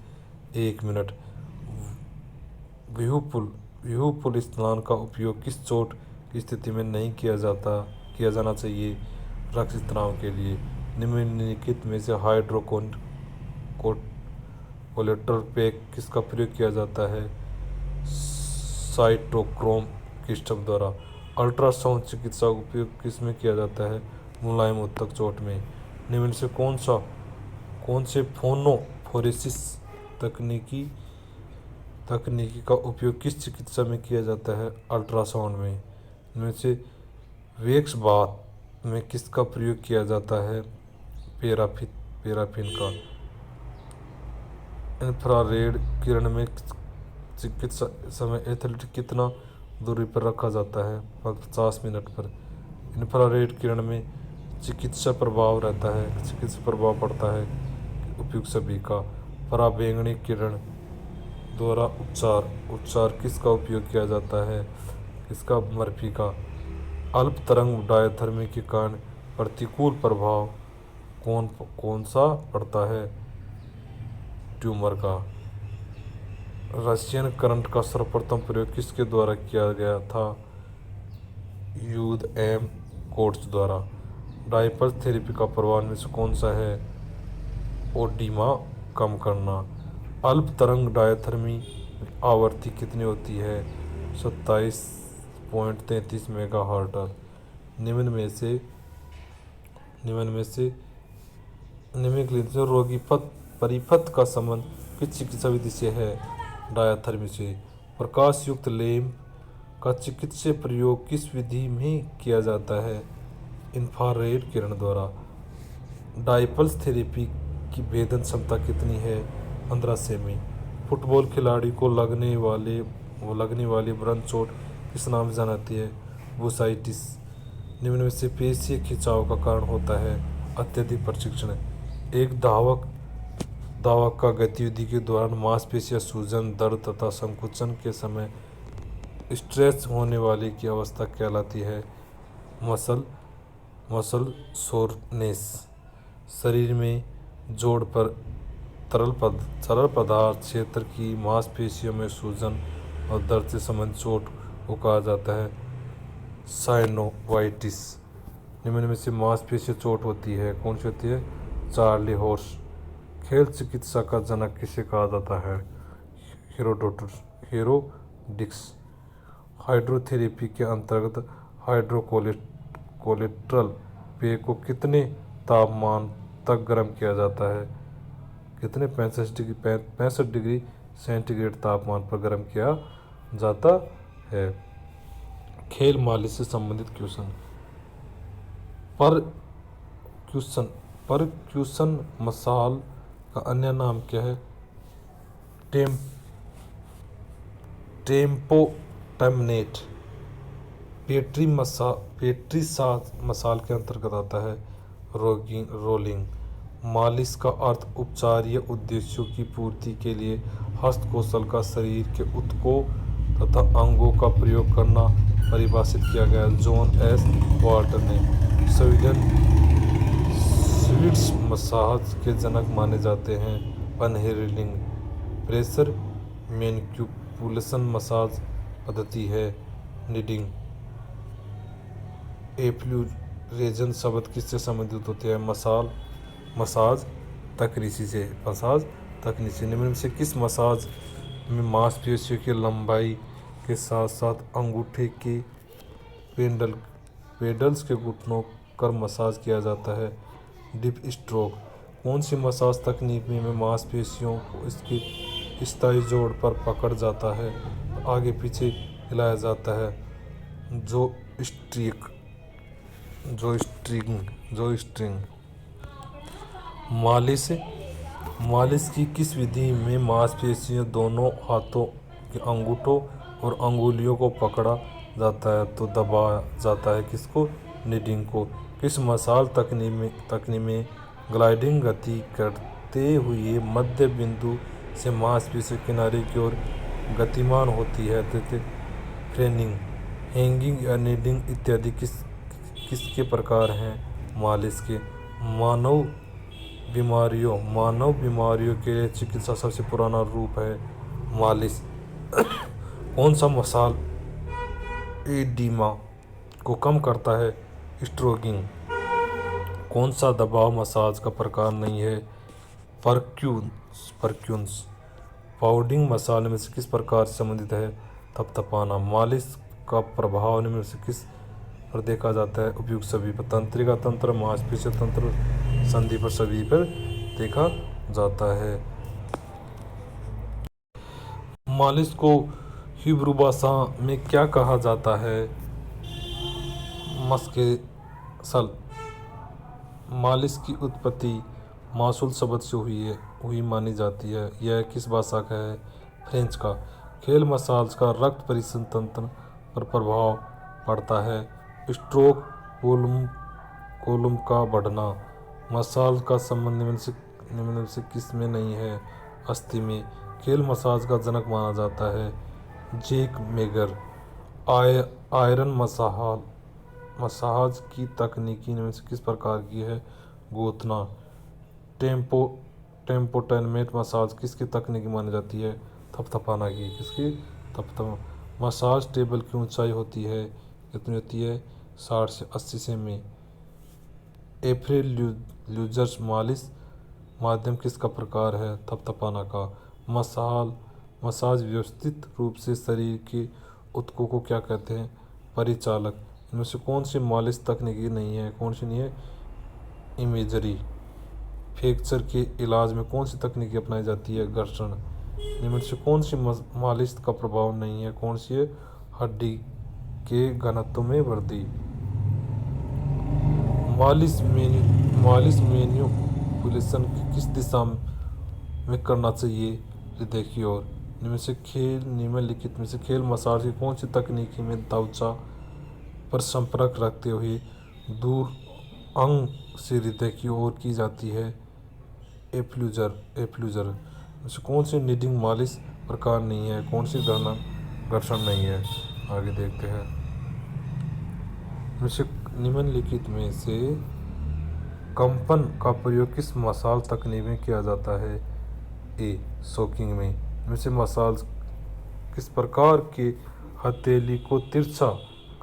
1 मिनट। व्यूहपुल स्नान का उपयोग किस चोट की स्थिति में नहीं किया जाना चाहिए? रक्त तनाव के लिए। निम्नलिखित में से हाइड्रोकोलेट्रल पैक किसका प्रयोग किया जाता है? साइटोक्रोम क्रिस्टल द्वारा। अल्ट्रासाउंड चिकित्सा का उपयोग किसमें किया जाता है? मुलायम उत्तक चोट में। निम्न से कौन से फोनोफोरेसिस तकनीकी का उपयोग किस चिकित्सा में किया जाता है? अल्ट्रासाउंड में। इनमें से वेक्स बाथ में किसका प्रयोग किया जाता है? पैराफिन का। इंफ्रारेड किरण में चिकित्सा समय एथलीट कितना दूरी पर रखा जाता है? 50 मिनट पर। इंफ्रारेड किरण में चिकित्सा प्रभाव पड़ता है उपयुक्त सभी का। पराबैंगनी किरण द्वारा उपचार किसका उपयोग किया जाता है? इसका मर्फी का। अल्प तरंग डायथर्मी के कारण प्रतिकूल प्रभाव कौन सा पड़ता है? ट्यूमर का। रशियन करंट का सर्वप्रथम प्रयोग किसके द्वारा किया गया था? यूद एम कोट्स द्वारा। डायपर्स थेरेपी का प्रभाव में से कौन सा है? ओडीमा कम करना। अल्प तरंग डायथर्मी आवृत्ति कितनी होती है? 27 1.33 मेगाहर्ट्ज़। निम्न में से निम्नलिखित से रोगी परिपथ का संबंध किस चिकित्सा विधि से है? डायथर्मी से। प्रकाश युक्त लैंप का चिकित्सीय प्रयोग किस विधि में किया जाता है? इंफ्रारेड किरण द्वारा। डायपल्स थेरेपी की भेदन क्षमता कितनी है? 15 सेमी। फुटबॉल खिलाड़ी को लगने वाली व्रण चोट किस नाम से जानी जाती है? बुसाइटिस। निम्न में से पेशीय खिंचाव का कारण होता है? अत्यधिक प्रशिक्षण। एक धावक का गतिविधि के दौरान मांसपेशियां सूजन, दर्द तथा संकुचन के समय स्ट्रेच होने वाली की अवस्था कहलाती है? Muscle soreness. शरीर में जोड़ पर तरल पदार्थ क्षेत्र की मांसपेशियों में सूजन और दर्द से संबंधित चोट को कहा जाता है साइनोवाइटिस। निम्न में से मांसपेशियों चोट होती है, कौन सी होती है? Charlie horse. खेल चिकित्सा का जनक किसे कहा जाता है? हेरोडिक्स। हाइड्रोथेरेपी के अंतर्गत हाइड्रोकोलेट्रल पेय को कितने तापमान तक गर्म किया जाता है? कितने? 65 डिग्री सेंटीग्रेड तापमान पर गर्म किया जाता है। खेल मालिश से संबंधित क्वेश्चन। परक्यूशन मसाल का अन्य नाम क्या है? टेम्पोटमनेट। पेट्री मसाल के अंतर्गत आता है रोलिंग। मालिश का अर्थ उपचार या उद्देश्यों की पूर्ति के लिए हस्तकौशल का शरीर के ऊतकों तथा अंगों का प्रयोग करना परिभाषित किया गया। जॉन एस वाल्टर ने। स्वीडिश मसाज के जनक माने जाते हैं पनहेलिंग। प्रेशर मैनिपुलेशन मसाज पद्धति है नीडिंग। एफ्लूरेशन शब्द किससे संबंधित होते हैं? मसाज तकनीसी। निम्न से किस मसाज में मांसपेशियों की लंबाई के साथ साथ अंगूठे के पेडल्स के घुटनों कर मसाज किया जाता है? Deep stroke. कौन सी मसाज तकनीक में मांसपेशियों को इसके स्थायी जोड़ पर पकड़ जाता है, आगे पीछे हिलाया जाता है? जोइस्टिंग। मालिश की किस विधि में मांसपेशियों दोनों हाथों के अंगूठों और अंगुलियों को पकड़ा जाता है तो दबाया जाता है? किसको? नीडिंग को। किस मसाज तकनीक में ग्लाइडिंग गति करते हुए मध्य बिंदु से मांसपेशियों किनारे की ओर गतिमान होती है? फ्रेनिंग। हैंगिंग या नीडिंग इत्यादि किसके प्रकार हैं मालिश के? मानव बीमारियों के लिए चिकित्सा सबसे पुराना रूप है मालिश। कौन सा मसाल एडिमा को कम करता है? स्ट्रोकिंग। कौन सा दबाव मसाज का प्रकार नहीं है? परक्यून्स। पाउडिंग मसाज में से किस प्रकार से संबंधित है? थपथपाना। मालिश का प्रभाव में से किस पर देखा जाता है? उपयुक्त सभी पर। तंत्रिका तंत्र, मांसपेशीय तंत्र, संधि पर, सभी पर देखा जाता है। मालिश को हिब्रू भाषा में क्या कहा जाता है? मस्केसल। मालिश की उत्पत्ति मासूल शब्द से हुई मानी जाती है। यह किस भाषा का है? फ्रेंच का। खेल मसाज का रक्त परिसंचरण तंत्र पर प्रभाव पड़ता है। स्ट्रोक वॉल्यूम का बढ़ना। मसाज का संबंध निम्न से किस में नहीं है? अस्थि में। खेल मसाज का जनक माना जाता है जैक मेगर। आयरन मसाज की तकनीक में से किस प्रकार की है? गोतना। टेम्पोटमनेट मसाज किसकी तकनीक मानी जाती है? थपथपाना की। किसकी? थपथपा। मसाज टेबल की ऊंचाई होती है कितनी होती है? 60 से 80 सेमी। एफ्रेल्यूजर मालिश माध्यम किसका प्रकार है? थपथपाना का। मसाज व्यवस्थित रूप से शरीर के ऊतकों को क्या कहते हैं? परिचालक। इनमें से कौन सी मालिश तकनीकी नहीं है, कौन सी नहीं है? इमेजरी। फ्रैक्चर के इलाज में कौन सी तकनीकी अपनाई जाती है? घर्षण। इनमें से कौन सी मालिश का प्रभाव नहीं है, कौन सी है? हड्डी के घनत्व में वृद्धि। मालिश मैन्युपुलेशन किस दिशा में करना चाहिए? हृदय की ओर। निम्नलिखित में से खेल मसाज की कौन सी तकनीकी में त्वचा पर संपर्क रखते हुए दूर अंग से हृदय की ओर की जाती है? एफ्यूजर। से कौन सी नीडिंग मालिश प्रकार नहीं है, कौन सी घर्षण नहीं है? आगे देखते हैं। निम्नलिखित में से कंपन का प्रयोग किस मसाज तकनीक में किया जाता है? ए. सोकिंग में। इनमें से मसाज किस प्रकार के हथेली को तिरछा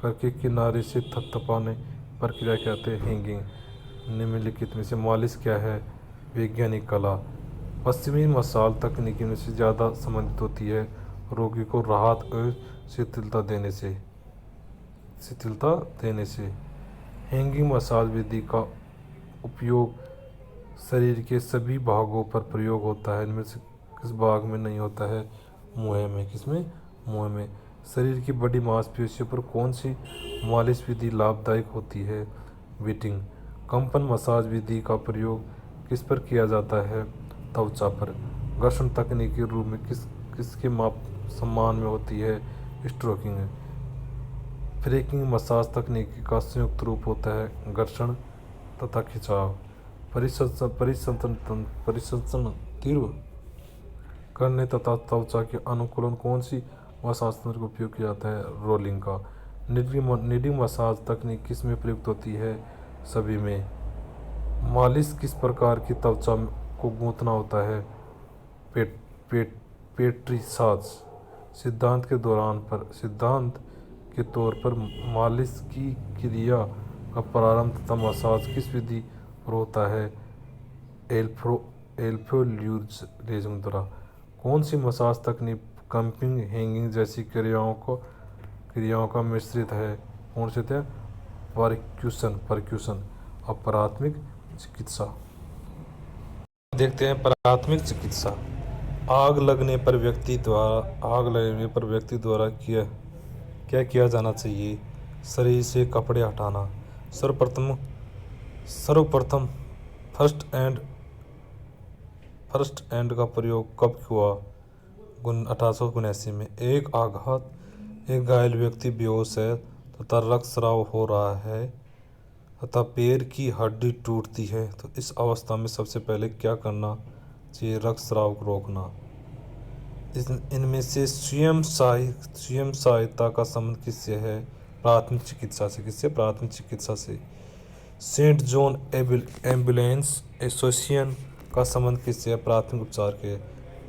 करके किनारे से थपथपाने प्रक्रिया कहते हैं? हैंगिंग। निम्नलिखित में से मालिश क्या है? वैज्ञानिक कला। पश्चिमी मसाज तकनीकी में से ज़्यादा संबंधित होती है रोगी को राहत और शिथिलता देने से। हैंगिंग मसाज विधि का उपयोग शरीर के सभी भागों पर प्रयोग होता है। इनमें से किस भाग में नहीं होता है? मुंह में। किसमें? मुंह में। शरीर की बड़ी मांसपेशियों पर कौन सी मालिश विधि लाभदायक होती है? बीटिंग। कंपन मसाज विधि का प्रयोग किस पर किया जाता है? त्वचा पर। घर्षण तकनीक के रूप में किसके सम्मान में होती है? स्ट्रोकिंग। फ्रैकिंग मसाज तकनीक का संयुक्त रूप होता है घर्षण तथा खिंचाव। परिसंचरण तीव्र करने तथा त्वचा के अनुकूलन कौन सी मसाज तंत्र का उपयोग किया जाता है? रोलिंग का। नीडिंग मसाज तकनीक किस में प्रयुक्त होती है? सभी में। मालिश किस प्रकार की त्वचा को गूंथना होता है? पेट्रीसाज। सिद्धांत के तौर पर मालिश की क्रिया का प्रारंभ तथा मसाज किस विधि पर होता है? एल्फोल्यूरेशन द्वारा। कौन सी मसाज तकनीक कंपिंग, हैंगिंग जैसी क्रियाओं का मिश्रित है? कौन से थे? परक्यूशन और प्राथमिक चिकित्सा। देखते हैं प्राथमिक चिकित्सा। आग लगने पर व्यक्ति द्वारा क्या किया जाना चाहिए? शरीर से कपड़े हटाना। सर्वप्रथम फर्स्ट एड का प्रयोग कब हुआ? 1879 में। एक घायल व्यक्ति बेहोश है तथा रक्तस्राव हो रहा है तथा पैर की हड्डी टूटती है, तो इस अवस्था में सबसे पहले क्या करना चाहिए? रक्तस्राव को रोकना। इनमें से स्वयं सहायता का संबंध किससे है? प्राथमिक चिकित्सा से। किससे? प्राथमिक चिकित्सा से। सेंट जॉन एम्बुलेंस एसोसिएशन का संबंध किससे है? प्राथमिक उपचार के।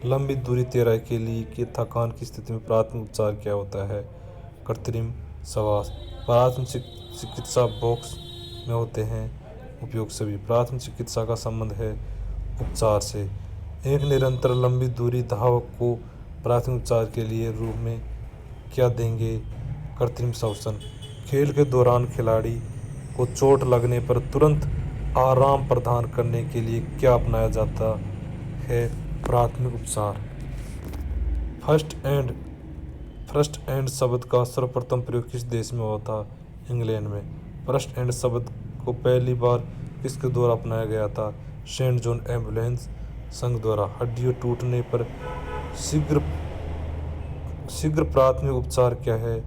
लंबी दूरी तैराकी के लिए की थकान की स्थिति में प्राथमिक उपचार क्या होता है? कृत्रिम श्वास। प्राथमिक चिकित्सा बॉक्स में होते हैं उपयोग सभी। प्राथमिक चिकित्सा का संबंध है उपचार से। एक निरंतर लंबी दूरी धावक को प्राथमिक उपचार के लिए रूप में क्या देंगे? कृत्रिम श्वसन। खेल के दौरान खिलाड़ी को चोट लगने पर तुरंत आराम प्रदान करने के लिए क्या अपनाया जाता है? प्राथमिक उपचार। फर्स्ट एड शब्द का सर्वप्रथम प्रयोग किस देश में हुआ था? इंग्लैंड में। फर्स्ट एड शब्द को पहली बार किसके द्वारा अपनाया गया था? सेंट जॉन एम्बुलेंस संघ द्वारा। हड्डियों टूटने पर शीघ्र प्राथमिक उपचार क्या है?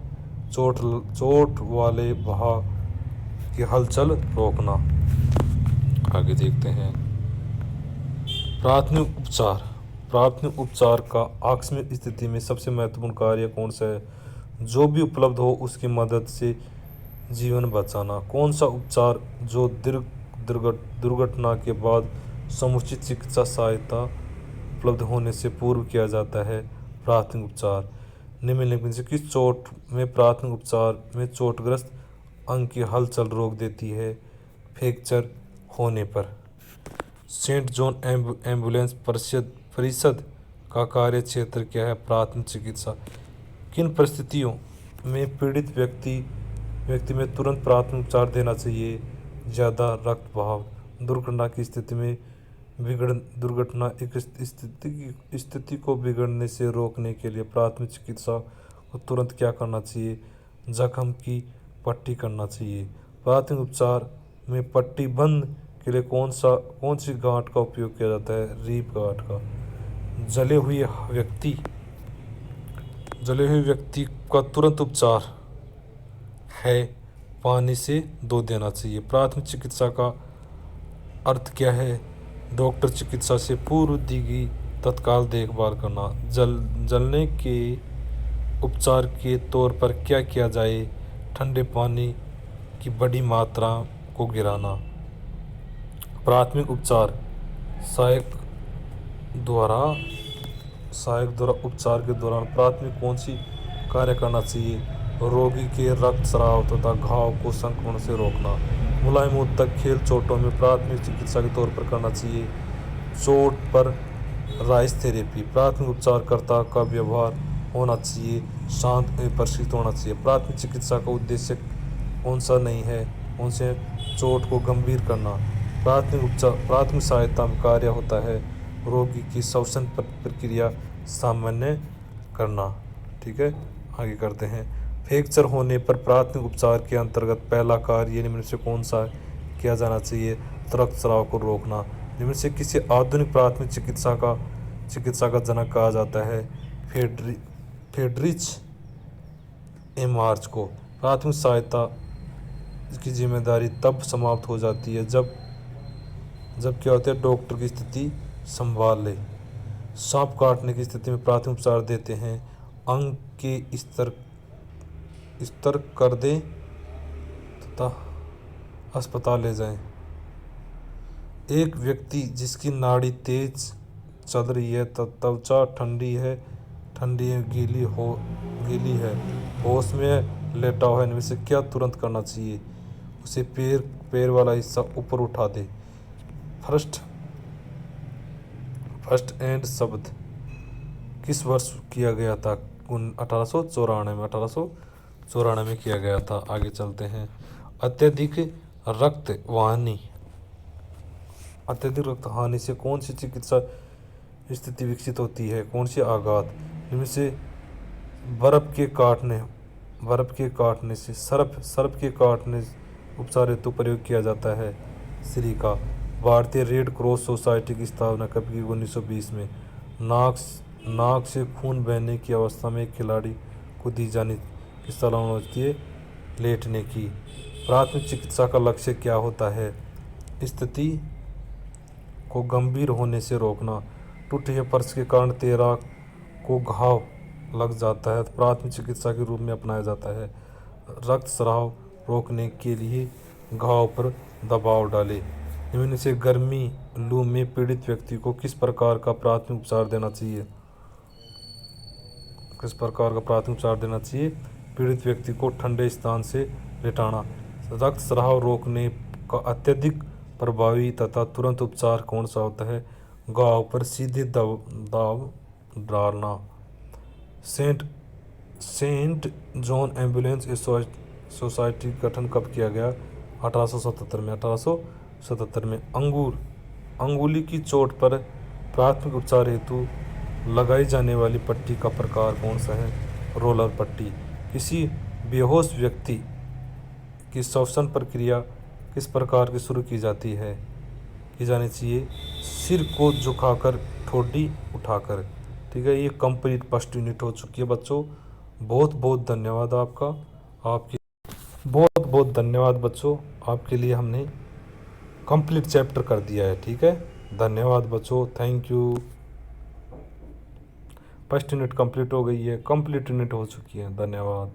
चोट वाले भाग की हलचल रोकना। आगे देखते हैं प्राथमिक उपचार का आकस्मिक स्थिति में सबसे महत्वपूर्ण कार्य कौन सा है? जो भी उपलब्ध हो उसकी मदद से जीवन बचाना। कौन सा उपचार जो दुर्घटना के बाद समुचित चिकित्सा सहायता उपलब्ध होने से पूर्व किया जाता है? प्राथमिक उपचार। निम्नलिखित से किस चोट में प्राथमिक उपचार में चोटग्रस्त अंग की हलचल रोक देती है? फ्रैक्चर होने पर। सेंट जॉन एम्बुलेंस परिषद का कार्य क्षेत्र क्या है? प्राथमिक चिकित्सा। किन परिस्थितियों में पीड़ित व्यक्ति व्यक्ति में तुरंत प्राथमिक उपचार देना चाहिए। ज़्यादा रक्त बहाव, दुर्घटना की स्थिति में दुर्घटना एक स्थिति को बिगड़ने से रोकने के लिए प्राथमिक चिकित्सा को तुरंत क्या करना चाहिए? जख्म की पट्टी करना चाहिए। प्राथमिक उपचार में पट्टी बंद के लिए कौन सी गांठ का उपयोग किया जाता है? रीप गांठ का। जले हुए व्यक्ति का तुरंत उपचार है पानी से धो देना चाहिए। प्राथमिक चिकित्सा का अर्थ क्या है? डॉक्टर चिकित्सा से पूर्व दी गई तत्काल देखभाल करना। जलने के उपचार के तौर पर क्या किया जाए? ठंडे पानी की बड़ी मात्रा को गिराना। प्राथमिक उपचार सहायक द्वारा उपचार के दौरान प्राथमिक कौन सी कार्य करना चाहिए? रोगी के रक्तस्राव तथा घाव को संक्रमण से रोकना। मुलायम ऊतक खेल चोटों में प्राथमिक चिकित्सा के तौर पर करना चाहिए। चोट पर राइस थेरेपी। प्राथमिक उपचारकर्ता का व्यवहार होना चाहिए शांत एवं प्रशिक्षित होना चाहिए। प्राथमिक चिकित्सा का उद्देश्य कौन सा नहीं है? कौन से? चोट को गंभीर करना। प्राथमिक सहायता में कार्य होता है रोगी की श्वसन प्रक्रिया सामान्य करना। ठीक है, आगे करते हैं। फ्रैक्चर होने पर प्राथमिक उपचार के अंतर्गत पहला कार्य निम्न से कौन सा किया जाना चाहिए? रक्तस्राव को रोकना। निम्न से किसी आधुनिक प्राथमिक चिकित्सा का जनक कहा जाता है? फ्रेडरिच एमार्च को। प्राथमिक सहायता की जिम्मेदारी तब समाप्त हो जाती है जब क्या होता है? डॉक्टर की स्थिति संभाल ले। सांप काटने की स्थिति में प्राथमिक उपचार देते हैं। अंग के स्तर कर दें तथा अस्पताल ले जाएं। एक व्यक्ति जिसकी नाड़ी तेज चल रही है, त्वचा ठंडी है, गीली है, होश में लेटा हुआ है, इनमें से क्या तुरंत करना चाहिए? उसे पैर वाला हिस्सा ऊपर उठा दे। फर्स्ट एंड शब्द किस वर्ष किया गया था? 1894 में किया गया था। आगे चलते हैं। अत्यधिक रक्त हानि से कौन सी चिकित्सा स्थिति विकसित होती है? कौन सी आघात? इनमें से बर्फ के काटने उपचार हेतु प्रयोग किया जाता है। सिलिका। भारतीय रेड क्रॉस सोसाइटी की स्थापना कब की? 1920 में। नाक से खून बहने की अवस्था में एक खिलाड़ी को दी जानी किस सलाह होती है? लेटने की। प्राथमिक चिकित्सा का लक्ष्य क्या होता है? स्थिति को गंभीर होने से रोकना। टूटे हुए फर्श के कारण तैराक को घाव लग जाता है तो प्राथमिक चिकित्सा के रूप में अपनाया जाता है। रक्तस्राव रोकने के लिए घाव पर दबाव डालें। इनमें से गर्मी लू में पीड़ित व्यक्ति को किस प्रकार का प्राथमिक उपचार देना चाहिए? पीड़ित व्यक्ति को ठंडे स्थान से लेटाना। रक्तस्राव रोकने का अत्यधिक प्रभावी तथा तुरंत उपचार कौन सा होता है? घाव पर सीधे दाव डालना। सेंट जॉन एम्बुलेंस सोसाइटी का गठन कब किया गया? 1877 में। अंगुली की चोट पर प्राथमिक उपचार हेतु लगाई जाने वाली पट्टी का प्रकार कौन सा है? रोलर पट्टी। किसी बेहोश व्यक्ति की श्वसन प्रक्रिया किस प्रकार की शुरू की जानी चाहिए? सिर को झुकाकर, ठोड़ी उठाकर। ठीक है, ये कंप्लीट फर्स्ट यूनिट हो चुकी है बच्चों। बहुत बहुत धन्यवाद बच्चों, आपके लिए हमने कंप्लीट चैप्टर कर दिया है। ठीक है, धन्यवाद बच्चों, thank you. First unit complete हो गई है, कंप्लीट यूनिट हो चुकी है। धन्यवाद।